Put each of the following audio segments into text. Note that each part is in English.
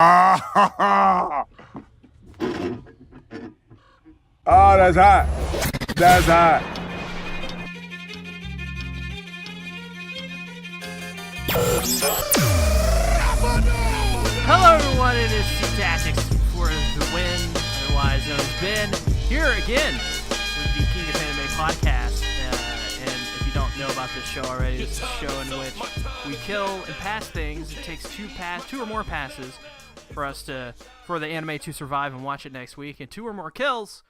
Oh, that's hot. That's hot. Hello everyone, it is SeaTactics for the win, otherwise known as Ben, here again with the King of Anime podcast. And if you don't know about this show already, this is a show in which we kill and pass things. It takes two or more passes for the anime to survive and watch it next week, and 2 or more kills,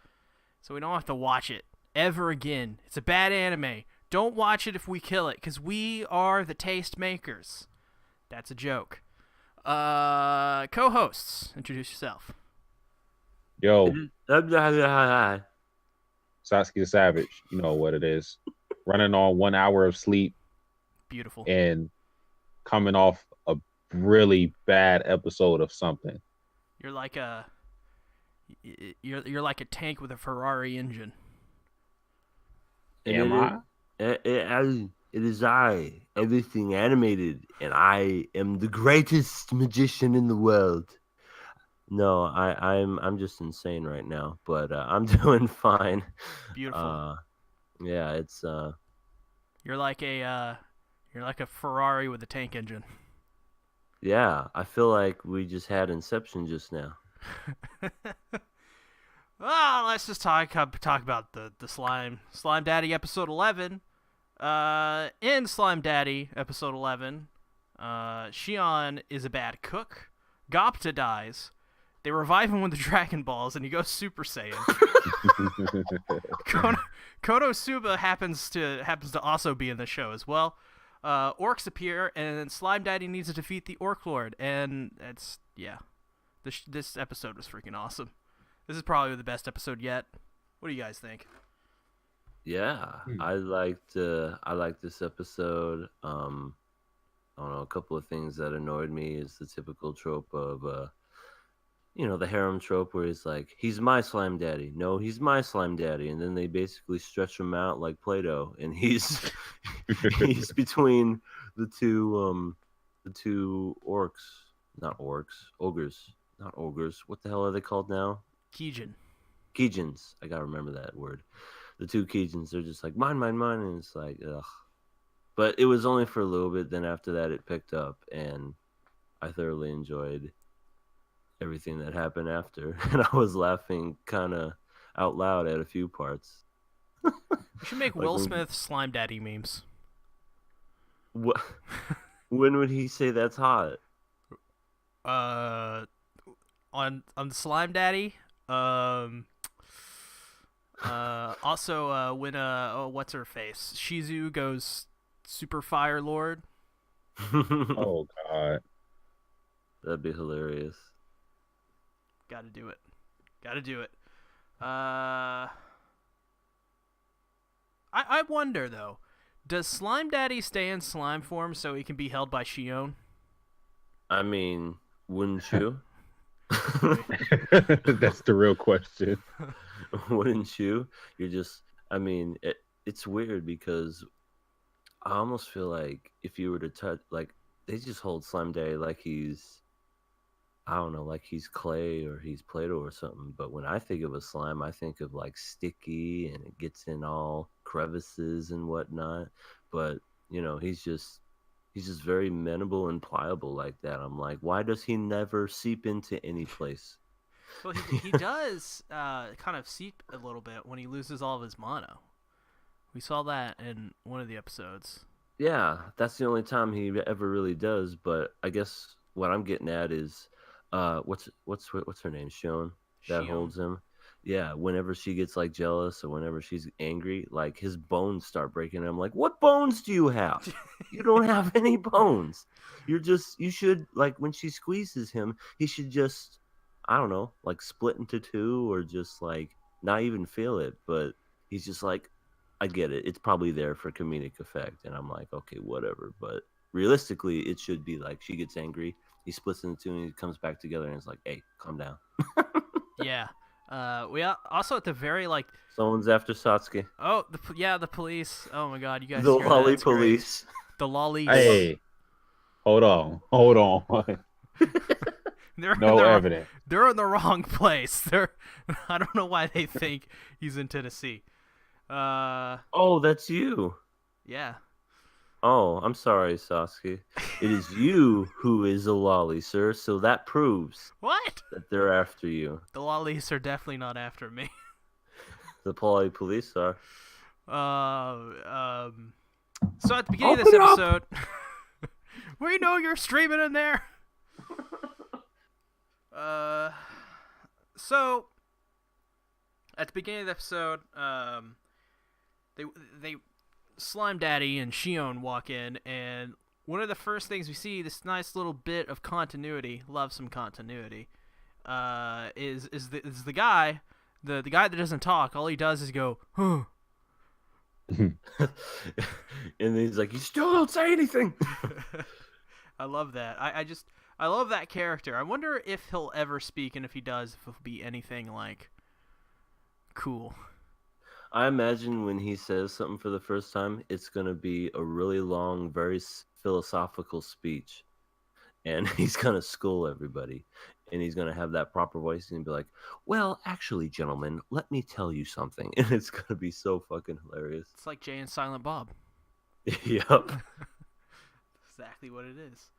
so we don't have to watch it ever again. It's a bad anime. Don't watch it if we kill it, because we are the taste makers. That's a joke. Co-hosts, introduce yourself. Yo, Satsuki the Savage, you know what it is. Running on 1 hour of sleep. Beautiful. And coming off a really bad episode of something. You're like a tank with a Ferrari engine. Am I? It is I, everything animated, and I am the greatest magician in the world. No, I'm just insane right now, but I'm doing fine. Beautiful. Yeah, it's You're like a Ferrari with a tank engine. Yeah, I feel like we just had Inception just now. Well, let's just talk about the Slime Daddy episode 11. In Slime Daddy episode 11, Shion is a bad cook. Gobta dies. They revive him with the Dragon Balls, and he goes Super Saiyan. Konosuba happens to also be in the show as well. Orcs appear, and then Slime Daddy needs to defeat the Orc Lord, and this episode was freaking awesome. This is probably the best episode yet. What do you guys think? Yeah, I liked this episode. I don't know, a couple of things that annoyed me is the typical trope of the harem trope where it's like, he's my slime daddy. No, he's my slime daddy. And then they basically stretch him out like Play-Doh. And he's between the two ogres. Not ogres. What the hell are they called now? Kijins. I gotta remember that word. The two Kijins, they're just like, mine. And it's like, ugh. But it was only for a little bit. Then after that, it picked up. And I thoroughly enjoyed everything that happened after, and I was laughing kind of out loud at a few parts. We should make Will Smith Slime Daddy memes. What? When would he say that's hot? On the Slime Daddy. Also, when what's her face? Shizu goes Super Fire Lord. Oh God, that'd be hilarious. Gotta do it. I wonder, though, does Slime Daddy stay in slime form so he can be held by Shion? I mean, wouldn't you? That's the real question. Wouldn't you? It's weird because I almost feel like if you were to touch, like, they just hold Slime Daddy like he's, I don't know, like he's clay or he's Play-Doh or something. But when I think of a slime, I think of like sticky and it gets in all crevices and whatnot. But he's just very amenable and pliable like that. I'm like, why does he never seep into any place? Well, he does kind of seep a little bit when he loses all of his mono. We saw that in one of the episodes. Yeah, that's the only time he ever really does. But I guess what I'm getting at is, what's her name? Shion, that holds him. Yeah, whenever she gets like jealous or whenever she's angry, like his bones start breaking. I'm like, what bones do you have? You don't have any bones. You should, like, when she squeezes him, he should just, I don't know, like split into two or just like not even feel it. But he's just like, I get it. It's probably there for comedic effect. And I'm like, okay, whatever. But realistically, it should be like she gets angry. He splits into two and he comes back together and it's like, hey, calm down. Yeah. We also at the very someone's after Satsuki. Oh, the police. Oh my God, you guys. The lolly police. Great. The lolly. Hey, hold on. No evidence. They're in the wrong place. I don't know why they think he's in Tennessee. Oh, that's you. Yeah. Oh, I'm sorry, Sasuke. It is you who is a lolly, sir. So that proves What? that they're after you. The lollies are definitely not after me. The Polly police are. So at the beginning of this episode, we know you're streaming in there. So at the beginning of the episode, they Slime Daddy and Shion walk in, and one of the first things we see, this nice little bit of continuity, love some continuity, is the guy, the guy that doesn't talk. All he does is go, huh. And then he's like, "You still don't say anything." I love that. I love that character. I wonder if he'll ever speak, and if he does, if it'll be anything like cool. I imagine when he says something for the first time, it's going to be a really long, very philosophical speech. And he's going to school everybody. And he's going to have that proper voice and be like, "Well, actually, gentlemen, let me tell you something." And it's going to be so fucking hilarious. It's like Jay and Silent Bob. Yep. Exactly what it is.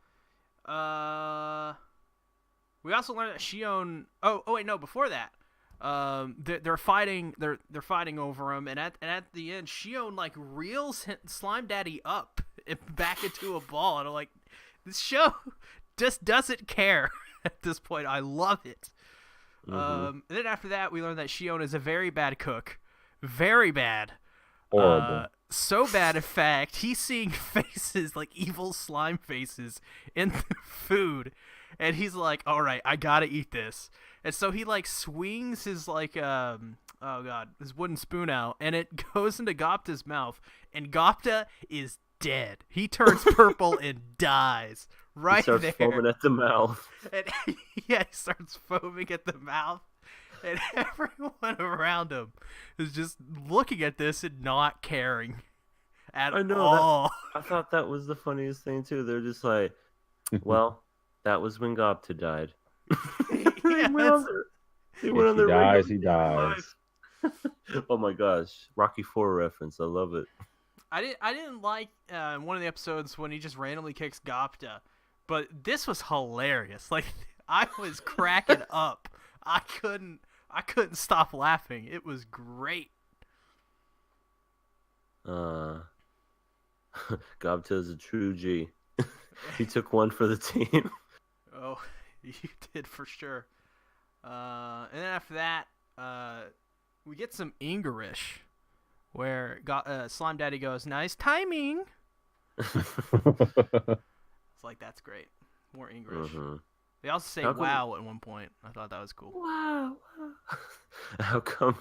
We also learned that Shion... Oh, wait, no, before that. They're fighting. They're fighting over him, and at the end, Shion like reels Slime Daddy up and back into a ball, and I'm like, this show just doesn't care at this point. I love it. And then after that, we learned that Shion is a very bad cook, very bad, horrible. So bad, in fact, he's seeing faces like evil slime faces in the food, and he's like, "All right, I gotta eat this." And so he like swings his like his wooden spoon out, and it goes into Gobta's mouth, and Gobta is dead. He turns purple and dies right he starts there. Foaming at the mouth. And yeah, he starts foaming at the mouth, and everyone around him is just looking at this and not caring at all. I thought that was the funniest thing too. They're just like, "Well, that was when Gobta died." Yeah, He dies. Oh my gosh, Rocky IV reference. I love it. I didn't like one of the episodes when he just randomly kicks Gobta, but this was hilarious. Like, I was cracking up. I couldn't stop laughing. It was great. Gobta is a true G. He took one for the team. Oh, you did for sure. And then after that, we get some English, where Slime Daddy goes, "Nice timing." It's like, that's great. More English. They also say "wow" at one point. I thought that was cool. Wow. How come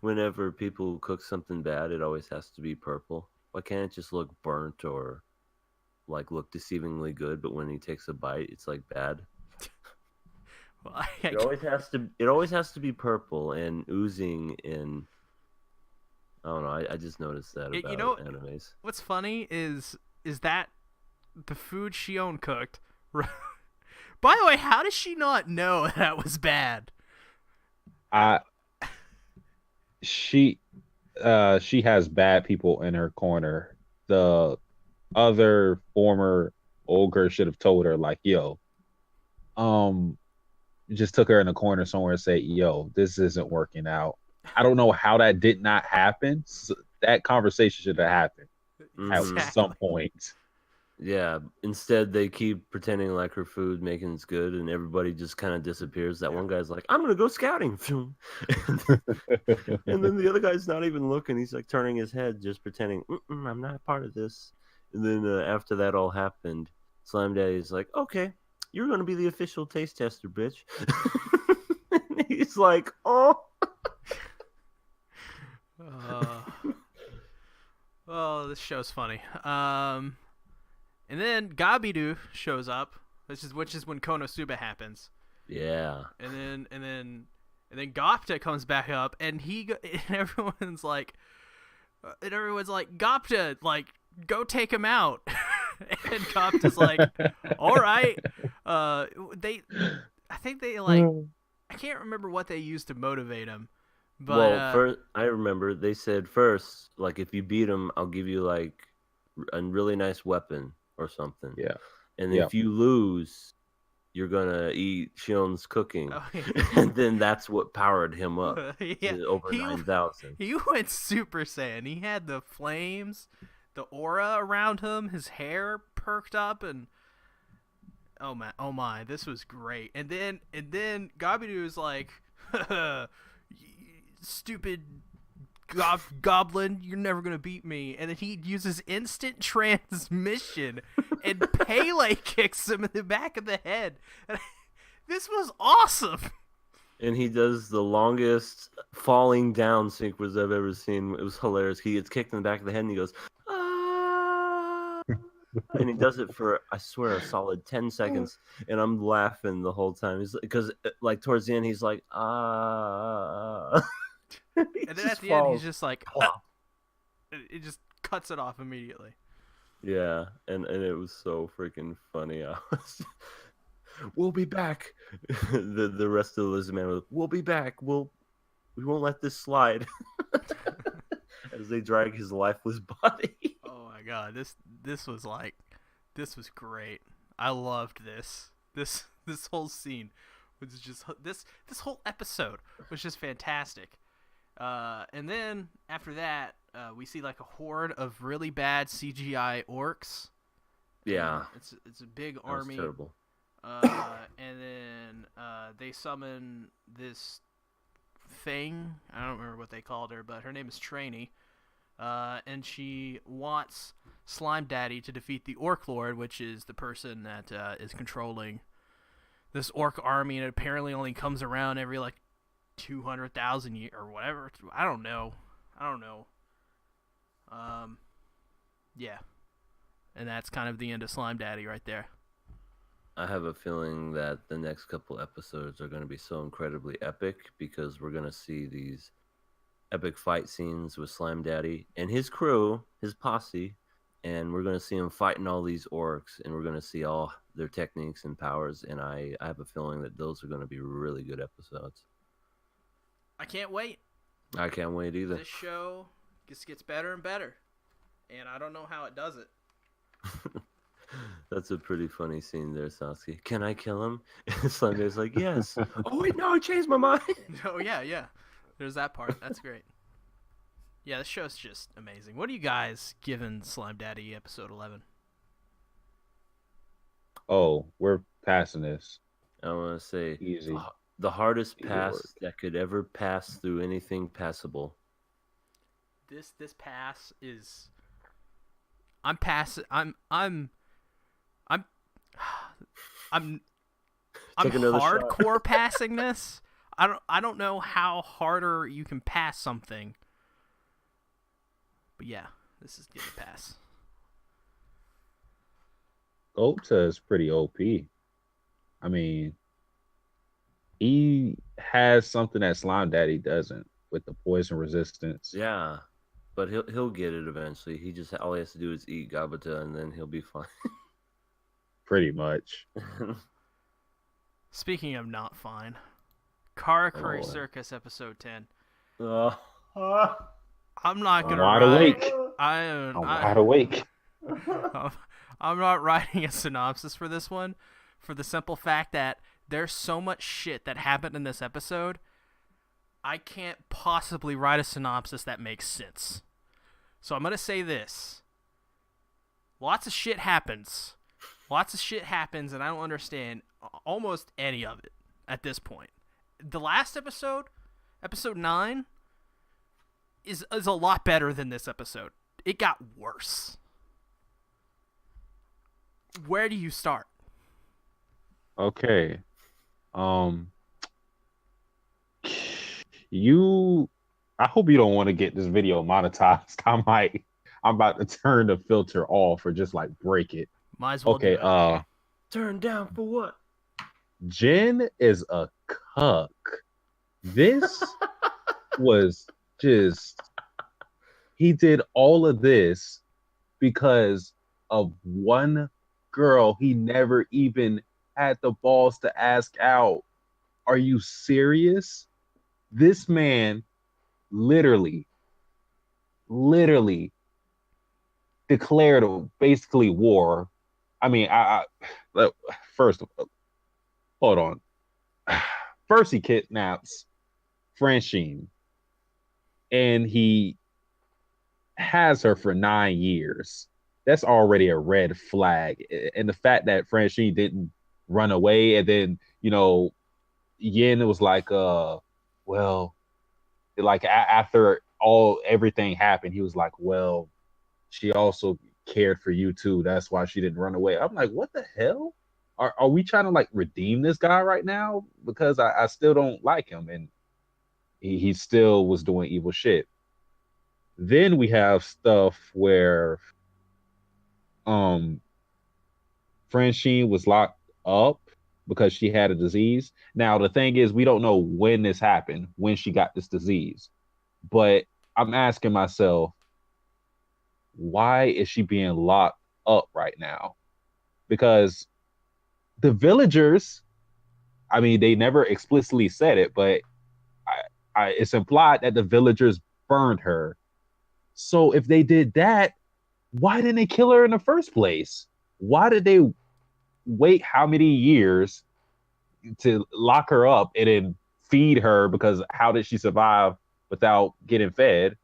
whenever people cook something bad, it always has to be purple? Why can't it just look burnt or like look deceivingly good, but when he takes a bite, it's like bad? Well, it always has to be purple and oozing in. I don't know. I just noticed that about animes. What's funny is that the food Shion cooked. By the way, how does she not know that was bad? She has bad people in her corner. The other former ogre should have told her, like, "Yo, just took her in the corner somewhere and say, 'Yo, this isn't working out.'" I don't know how that did not happen. So that conversation should have happened at some point. Yeah. Instead, they keep pretending like her food making it's good, and everybody just kind of disappears. That one guy's like, "I'm gonna go scouting," and then the other guy's not even looking. He's like turning his head, just pretending, "I'm not a part of this." And then after that all happened, Slime Daddy's like, "Okay, you're gonna be the official taste tester, bitch." And he's like, "Oh." Oh, this show's funny. And then Gabidu shows up, which is when Konosuba happens. Yeah. And then Gopta comes back up, and everyone's like, "Gopta, like, go take him out." And Gopta's like, "All right." I think they like I can't remember what they used to motivate him, but first I remember they said first, like if you beat him, I'll give you like a really nice weapon or something. Yeah. And Yeah. if you lose, you're gonna eat Shion's cooking, oh, and then that's what powered him up yeah, to over 9,000. He went Super Saiyan. He had the flames, the aura around him, his hair perked up, and oh my, this was great. And then Gabiru was like, stupid goblin, you're never gonna beat me. And then he uses instant transmission, and Pele kicks him in the back of the head. And this was awesome. And he does the longest falling down sequence I've ever seen. It was hilarious. He gets kicked in the back of the head and he goes, ah! And he does it for, I swear, a solid 10 seconds. And I'm laughing the whole time. Because, like, towards the end, he's like, ah. And then at the end, he's just like, it just cuts it off immediately. Yeah, and it was so freaking funny. We'll be back. The rest of the lizard man was, we'll be back. We won't let this slide. As they drag his lifeless body. Oh my god, this was great. I loved this. This whole scene was just this whole episode was just fantastic. And then after that, we see like a horde of really bad CGI orcs. Yeah, it's a big that army. was terrible. And then they summon this thing. I don't remember what they called her, but her name is Trainee. And she wants Slime Daddy to defeat the Orc Lord, which is the person that is controlling this orc army, and it apparently only comes around every like 200,000 years or whatever. I don't know. Yeah. And that's kind of the end of Slime Daddy right there. I have a feeling that the next couple episodes are going to be so incredibly epic because we're going to see these epic fight scenes with Slime Daddy and his crew, his posse, and we're going to see him fighting all these orcs, and we're going to see all their techniques and powers, and I have a feeling that those are going to be really good episodes. I can't wait. I can't wait either. This show just gets better and better, and I don't know how it does it. That's a pretty funny scene there, Sasuke. Can I kill him? And Slime Daddy's like, yes. Oh, wait, no, I changed my mind. Oh, yeah. There's that part. That's great. Yeah, this show's just amazing. What are you guys giving Slime Daddy episode 11? Oh, we're passing this. I want to say Easy. The hardest Easy pass work. that could ever pass through anything passable. This pass is... I'm Take another shot. hardcore passing this. I don't know how harder you can pass something. But yeah, this is getting a pass. Gobta is pretty OP. I mean, he has something that Slime Daddy doesn't with the poison resistance. Yeah, but he'll get it eventually. He just all he has to do is eat Gobta, and then he'll be fine. Pretty much. Speaking of not fine, Karakuri Circus episode 10. I'm not gonna wide write. awake. I'm wide awake. I'm not writing a synopsis for this one, for the simple fact that there's so much shit that happened in this episode. I can't possibly write a synopsis that makes sense. So I'm gonna say this: lots of shit happens. And I don't understand almost any of it at this point. The last episode, episode 9, is a lot better than this episode. It got worse. Where do you start? Okay. I hope you don't want to get this video monetized. I'm about to turn the filter off or just like break it. Might as well Okay, do it. Turn down for what? Jin is a cuck. This was just, he did all of this because of one girl he never even had the balls to ask out. Are you serious? This man literally declared basically war. I mean, first, hold on. First, he kidnaps Francine, and he has her for 9 years. That's already a red flag. And the fact that Francine didn't run away, and then, Yin was like, well, like after everything happened, he was like, well, she also cared for you too. That's why she didn't run away. I'm like, what the hell? Are we trying to like redeem this guy right now? Because I still don't like him, and he still was doing evil shit. Then we have stuff where Francine was locked up because she had a disease. Now the thing is, we don't know when this happened, when she got this disease. But I'm asking myself, why is she being locked up right now? Because the villagers, I mean, they never explicitly said it, but it's implied that the villagers burned her. So if they did that, why didn't they kill her in the first place? Why did they wait how many years to lock her up and then feed her? Because how did she survive without getting fed?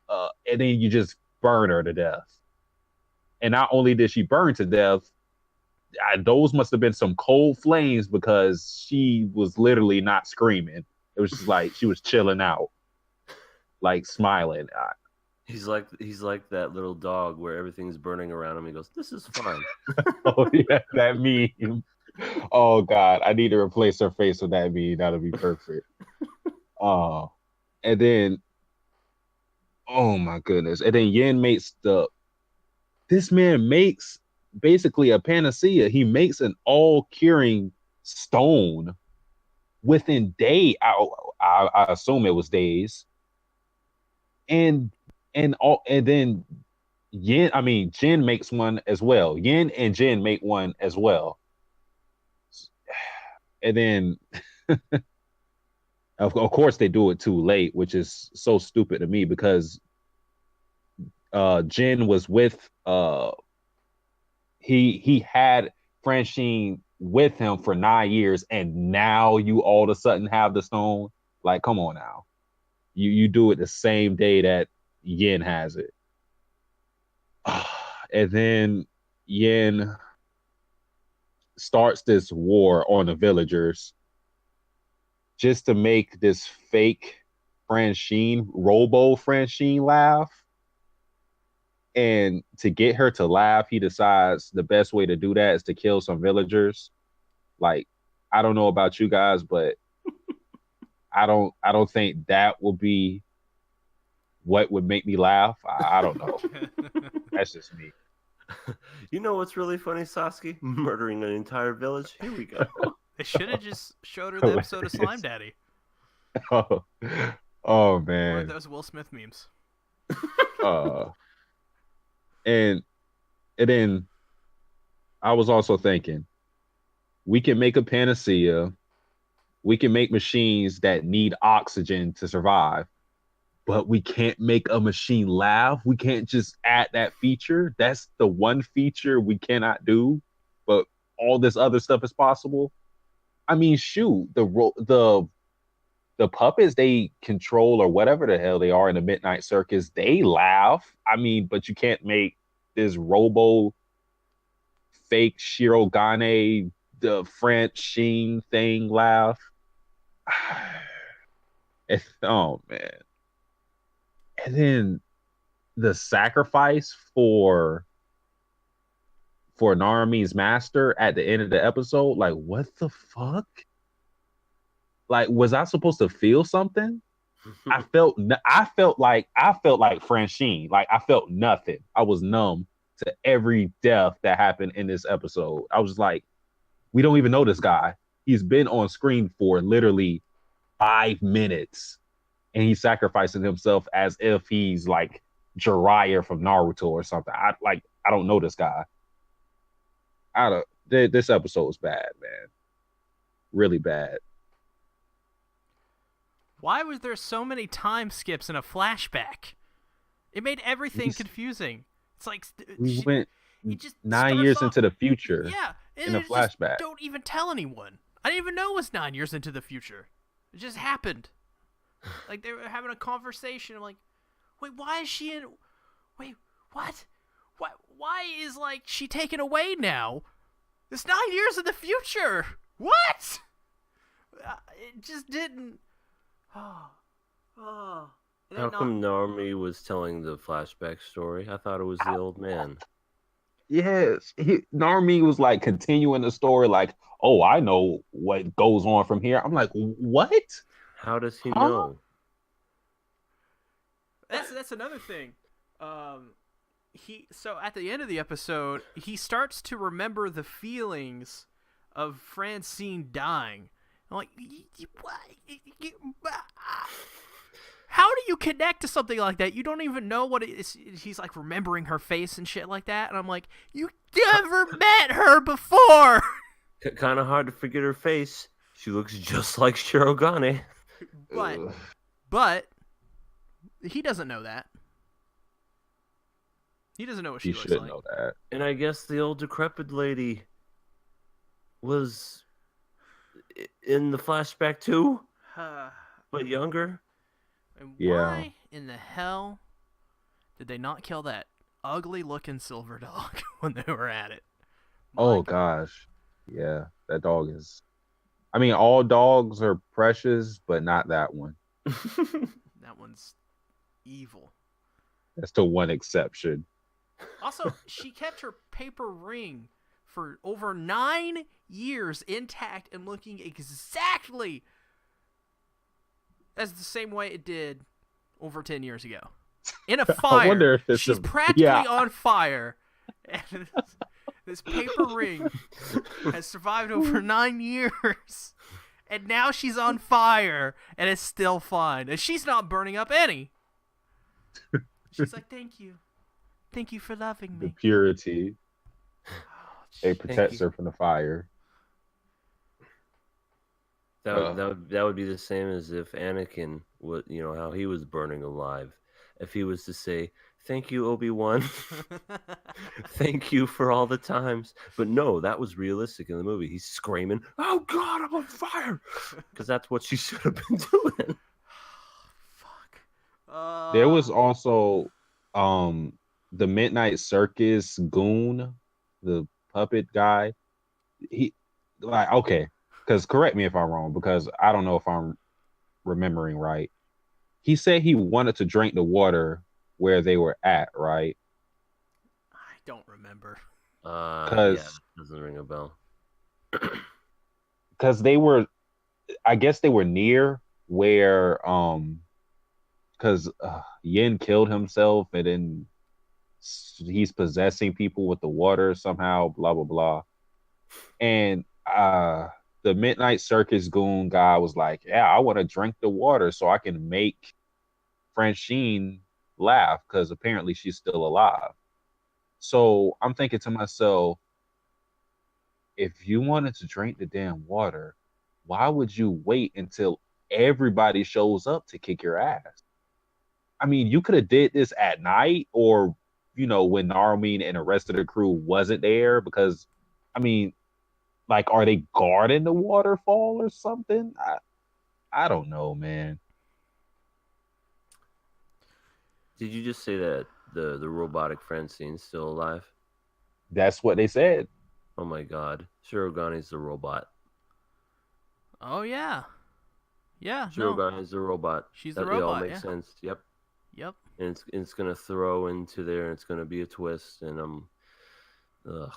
And then you just burn her to death. And not only did she burn to death, those must have been some cold flames, because she was literally not screaming. It was just like she was chilling out, like smiling. He's like that little dog where everything's burning around him. He goes, "This is fun." Oh yeah, that meme. Oh God, I need to replace her face with that meme. That'll be perfect. And then, oh my goodness, and then Yin makes this man makes basically a panacea. He makes an all-curing stone within day. I assume it was days. And then Jin makes one as well. Yin and Jin make one as well. And then of course they do it too late, which is so stupid to me, because Jin was with he had Francine with him for 9 years, and now you all of a sudden have the stone. Like, come on now. You do it the same day that Yin has it. And then Yin starts this war on the villagers just to make this fake Robo Francine laugh. And to get her to laugh, he decides the best way to do that is to kill some villagers. Like, I don't know about you guys, but I don't think that will be what would make me laugh. I don't know. That's just me. You know what's really funny, Sasuke? Murdering an entire village. Here we go. They should have just showed her the episode of Slime Daddy. Oh Or man. those Will Smith memes. And then I was also thinking, we can make a panacea. We can make machines that need oxygen to survive, but we can't make a machine laugh. We can't just add that feature. That's the one feature we cannot do, but all this other stuff is possible. I mean, shoot, the puppets they control, or whatever the hell they are in the Midnight Circus, they laugh. I mean, but you can't make this robo fake Shirogane, the Francine thing laugh. Oh man. And then the sacrifice for Narumi's master at the end of the episode, like, what the fuck? Like, was I supposed to feel something? I felt like Francine. Like, I felt nothing. I was numb to every death that happened in this episode. I was like, we don't even know this guy. He's been on screen for literally 5 minutes, and he's sacrificing himself as if he's like Jiraiya from Naruto or something. I don't know this guy. this episode was bad, man. Really bad. Why was there so many time skips in a flashback? It made everything We, confusing. It's like we went he just 9 years starts off, into the future yeah, in a it just flashback. don't even tell anyone. I didn't even know it was 9 years into the future. It just happened. Like they were having a conversation. I'm like, wait, why is she in? Wait, what? Why is like she taken away now? It's 9 years in the future. What? It just didn't. Oh. How come Narmi was telling the flashback story? I thought it was the old man. Yes, Narmi was like continuing the story, like, oh, I know what goes on from here. I'm like, what? How does he Huh? know? That's another thing. So at the end of the episode, he starts to remember the feelings of Francine dying. I'm like, how do you connect to something like that? You don't even know what it is. He's like remembering her face and shit like that, and I'm like, you never met her before. Kind of hard to forget her face. She looks just like Shirogane. But he doesn't know that. He doesn't know what she He looks should like. know that. And I guess the old decrepit lady was in the flashback too, but younger. And Yeah. why in the hell did they not kill that ugly-looking silver dog when they were at it? Oh gosh, yeah, that dog is. I mean, all dogs are precious, but not that one. That one's evil. That's the one exception. Also, she kept her paper ring for over 9 years intact and looking exactly as the same way it did over 10 years ago. In a fire. I wonder if it's She's practically on fire. And this paper ring has survived over 9 years. And now she's on fire and it's still fine. And she's not burning up any. She's like, thank you. Thank you for loving the me. purity. Oh, It protects her from the fire. That would be the same as if Anakin would, how he was burning alive. If he was to say, "Thank you, Obi-Wan. Thank you for all the times." But no, that was realistic in the movie. He's screaming, "Oh God, I'm on fire!" Because that's what she should have been doing. Fuck. There was also the Midnight Circus goon, the puppet guy. He okay, because correct me if I'm wrong, because I don't know if I'm remembering right. He said he wanted to drink the water where they were at, right? I don't remember. Yeah, doesn't ring a bell. Because I guess they were near where because Yin killed himself and then he's possessing people with the water somehow, blah blah blah. And the Midnight Circus goon guy was like, "Yeah, I want to drink the water so I can make Francine laugh because apparently she's still alive." So I'm thinking to myself, if you wanted to drink the damn water, why would you wait until everybody shows up to kick your ass? I mean, you could have did this at night or, when Narmine and the rest of the crew wasn't there because, I mean, like, are they guarding the waterfall or something? I don't know, man. Did you just say that the robotic Francine's still alive? That's what they said. Oh my God, Shirogane's the robot. Oh yeah. Yeah. Shirogane's the robot. She's the That all robot. makes sense. Yep. Yep. And it's gonna throw into there, and it's gonna be a twist, and ugh.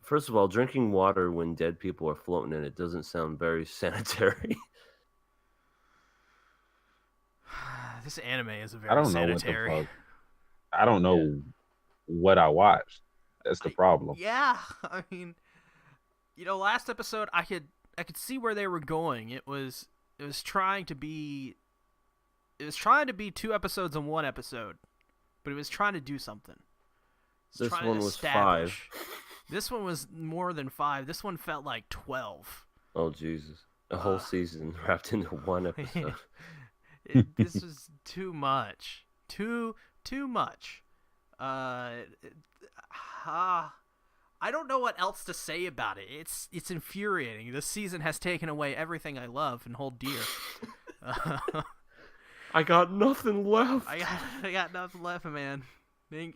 First of all, drinking water when dead people are floating in it doesn't sound very sanitary. This anime is a I very don't know sanitary. what the fuck. I don't know what I watched. That's the problem. Yeah, I mean, last episode I could see where they were going. It was trying to be 2 episodes in 1 episode, but it was trying to do something. This one was 5. This one was more than 5. This one felt like 12. Oh Jesus! A whole season wrapped into one episode. This was too much. Too much. I don't know what else to say about it. It's infuriating. This season has taken away everything I love and hold dear. I got nothing left. I got nothing left, man.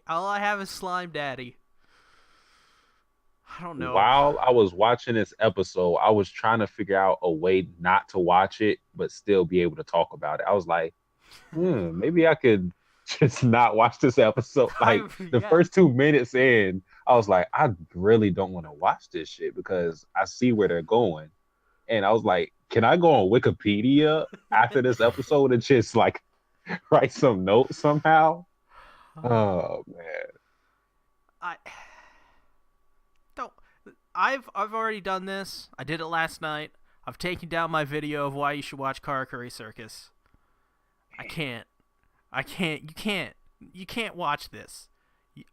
All I have is Slime Daddy. I don't know. While I was watching this episode, I was trying to figure out a way not to watch it, but still be able to talk about it. I was like, maybe I could just not watch this episode. Like the first 2 minutes in, I was like, I really don't want to watch this shit because I see where they're going. And I was like, can I go on Wikipedia after this episode and just like write some notes somehow? Oh man. I've already done this. I did it last night. I've taken down my video of why you should watch Karakuri Circus. I can't. You can't watch this.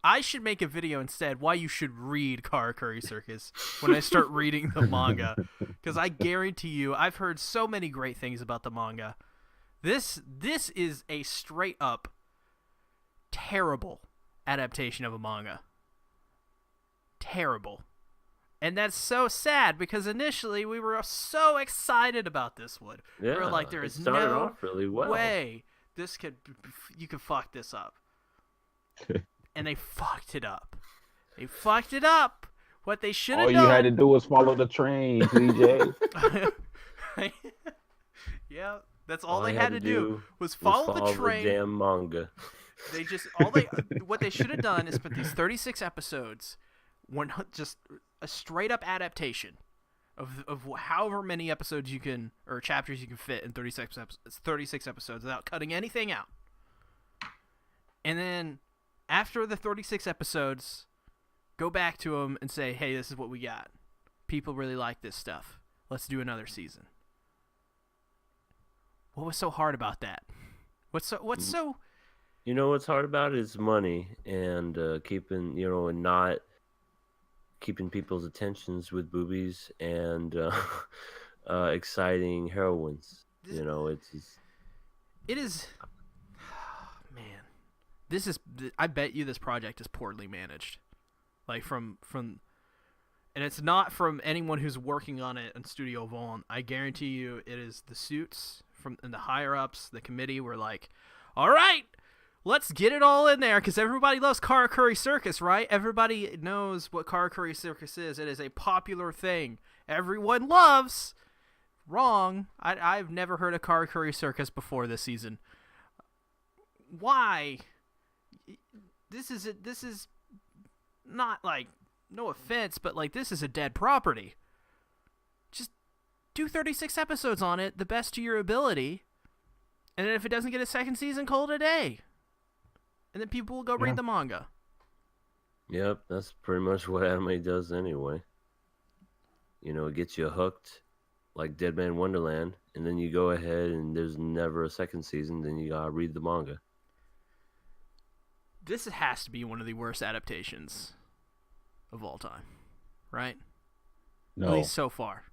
I should make a video instead why you should read Karakuri Circus when I start reading the manga. Because I guarantee you, I've heard so many great things about the manga. This is a straight up terrible adaptation of a manga. Terrible. And that's so sad because initially we were so excited about this one. Yeah, we were like, there is no off really well. way you could fuck this up. And they fucked it up. They fucked it up. What they should have done. All you had to do was follow the train, TJ. Yeah, that's all they had to do was follow the train. The damn manga. They just what they should have done is put these 36 episodes, just a straight up adaptation of however many episodes you can or chapters you can fit in 36 episodes without cutting anything out. And then after the 36 episodes, go back to them and say, "Hey, this is what we got. People really like this stuff. Let's do another season." What was so hard about that? What's so? You know what's hard about it is money and keeping and not keeping people's attentions with boobies and exciting heroines. It is. Man, this is. I bet you this project is poorly managed, like from, and it's not from anyone who's working on it in Studio Vaughn. I guarantee you, it is the suits and the higher ups, the committee were like, "All right, let's get it all in there," because everybody loves Karakuri Circus, right? Everybody knows what Karakuri Circus is. It is a popular thing. Everyone loves. Wrong. I've never heard of Karakuri Circus before this season. Why? This is not like, no offense, but like this is a dead property. Just do 36 episodes on it, the best to your ability, and then if it doesn't get a second season, call it a day. And then people will go read the manga. Yep, that's pretty much what anime does anyway. It gets you hooked, like Dead Man Wonderland, and then you go ahead and there's never a second season, then you gotta read the manga. This has to be one of the worst adaptations of all time, right? No. At least so far.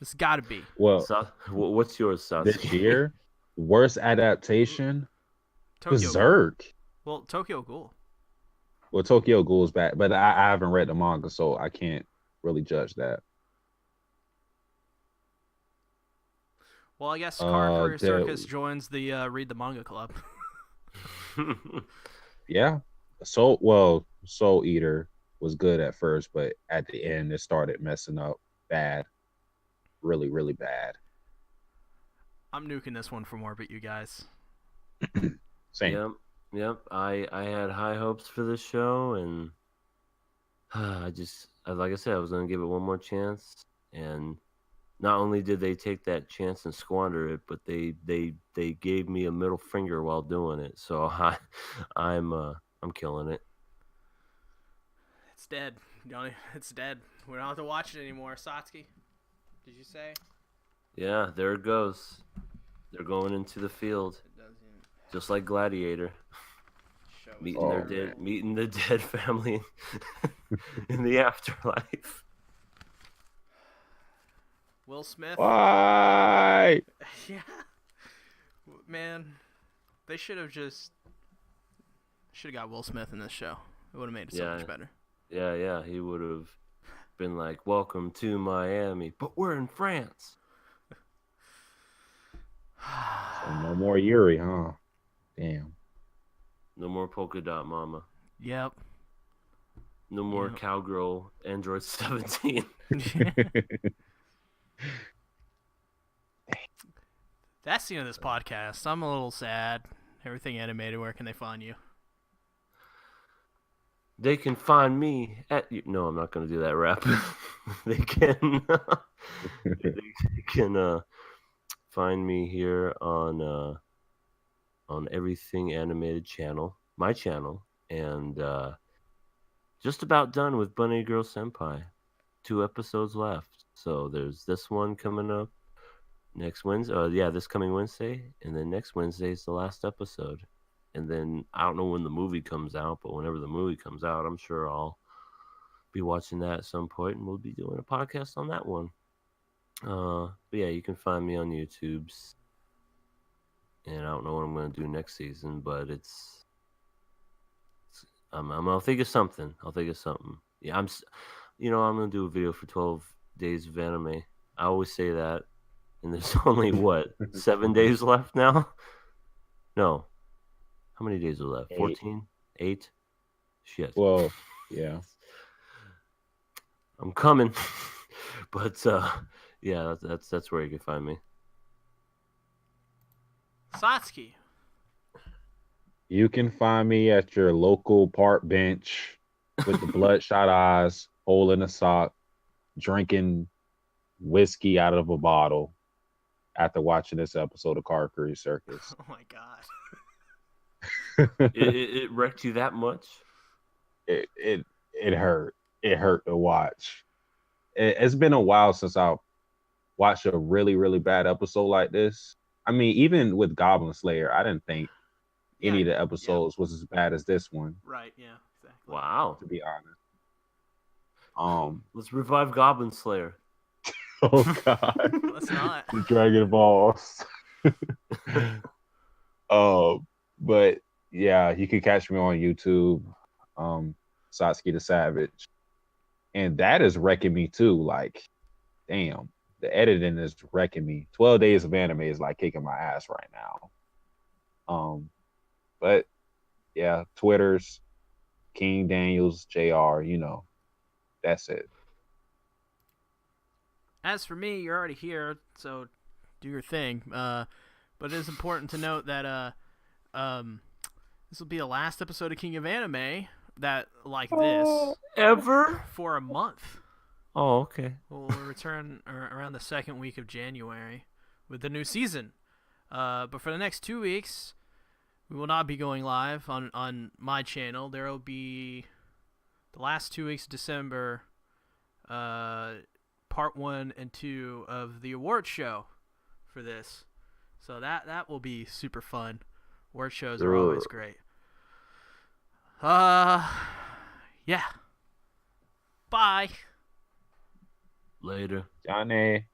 It's got to be. Well, what's yours, Sasuke? This year, worst adaptation, Berserk. Well, Tokyo Ghoul. Well, Tokyo Ghoul is back, but I haven't read the manga, so I can't really judge that. Well, I guess Karakuri Circus joins the Read the Manga Club. Yeah. Soul Eater was good at first, but at the end it started messing up bad. Really, really bad. I'm nuking this one for Morbid, you guys. Same. Yep. I had high hopes for this show, and like I said, I was going to give it one more chance, and not only did they take that chance and squander it, but they gave me a middle finger while doing it. So I'm killing it. It's dead, Johnny. It's dead. We don't have to watch it anymore. Satsuki, did you say? Yeah, there it goes. They're going into the field. It doesn't. Just like Gladiator. Show meeting the dead family in the afterlife. Will Smith. Why? Yeah. Man, they should have got Will Smith in this show. It would have made it so much better. Yeah. He would have been like, "Welcome to Miami, but we're in France." So no more Yuri, huh? Damn. No more polka dot mama. Yep. No more cowgirl Android 17. That's the end of this podcast. I'm a little sad. Everything animated. Where can they find you? They can find me at you. No, I'm not going to do that rap. They can find me here on Everything Animated channel, my channel, and just about done with Bunny Girl Senpai. 2 episodes left. So there's this one coming up next Wednesday. This coming Wednesday, and then next Wednesday is the last episode. And then I don't know when the movie comes out, but whenever the movie comes out, I'm sure I'll be watching that at some point, and we'll be doing a podcast on that one. But yeah, you can find me on YouTube's, and I don't know what I'm going to do next season, but I'll think of something. Yeah, I'm going to do a video for 12 days of anime. I always say that, and there's only 7 days left now. No. How many days are left? 8. 14? 8? Shit. Well, yeah. I'm coming. But yeah, that's where you can find me. Satsuki. You can find me at your local park bench with the bloodshot eyes, hole in a sock, drinking whiskey out of a bottle after watching this episode of Car Cruise Circus. Oh my god. It wrecked you that much? It hurt. It hurt to watch. It's been a while since I watched a really, really bad episode like this. I mean, even with Goblin Slayer, I didn't think any of the episodes was as bad as this one. Right, yeah, exactly. Wow. To be honest. Let's revive Goblin Slayer. Oh god. Let's not. The Dragon Balls. But yeah, you can catch me on YouTube, Satsuki the Savage. And that is wrecking me too. Like, damn, the editing is wrecking me. 12 Days of Anime is like kicking my ass right now. But yeah, Twitter's King Daniels JR, that's it. As for me, you're already here, so do your thing. But it is important to note that this will be the last episode of King of Anime that like this Ever? for a month. Oh, okay. We'll return around the second week of January with the new season. But for the next 2 weeks, we will not be going live on my channel. There will be the last 2 weeks of December, part 1 and 2 of the award show for this. So that will be super fun. Award shows are always great. Yeah. Bye. Later. Johnny.